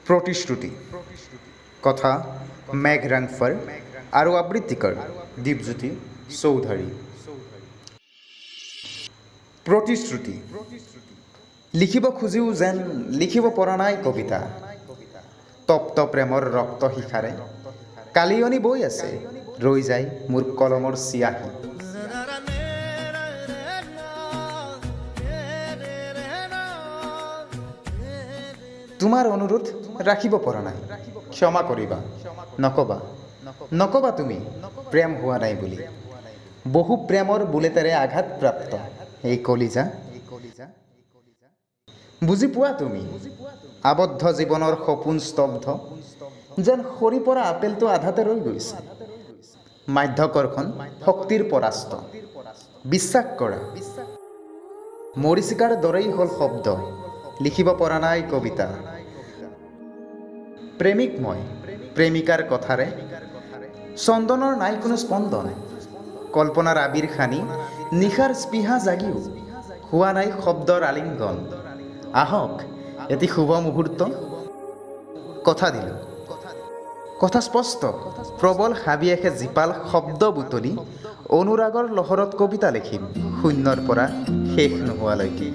প্ৰতিশ্ৰুতি কথা মেঘ ৰাংফৰ আৰু আবৃত্তিকাৰ দীপজ্যোতি চৌধুৰী। প্ৰতিশ্ৰুতি লিখিব খুজিও যেন লিখিব পৰা নাই কবিতা। তপ্ত প্ৰেমৰ ৰক্ত শিখাৰে কালিয়নি বৈ আছে, ৰৈ যায় মোৰ কলমৰ চিয়াহী। তোমাৰ অনুৰোধ ৰাখিব পৰা নাই, ক্ষমা কৰিবা। নকবা তুমি প্ৰেম হোৱা নাই বুলি। বহু প্ৰেমৰ বুলেটেৰে আঘাতপ্ৰাপ্ত এই কলিজা। বুজি পোৱা তুমি আবদ্ধ জীৱনৰ সপোন স্তব্ধ, যেন সৰি পৰা আপেলটো আধাতে ৰৈ গৈছে। মাধ্যকৰ্ষণ শক্তিৰ পৰাস্ত, বিশ্বাস কৰা মৰিচিকাৰ দৰেই হ'ল শব্দ, লিখিব পৰা নাই কবিতা। প্ৰেমিক মই প্ৰেমিকাৰ কথাৰে, চন্দনৰ নাই কোনো স্পন্দন। কল্পনাৰ আবিৰ খানি নিশাৰ স্পৃহা জাগিও হোৱা নাই শব্দৰ আলিংগন। আহক এটি শুভ মুহূৰ্ত, কথা দিলোঁ কথা স্পষ্ট। প্ৰবল হাবিয়াসে জীপাল শব্দ বুটলি অনুৰাগৰ লহৰত কবিতা লিখিম, শূন্যৰ পৰা শেষ নোহোৱালৈকে।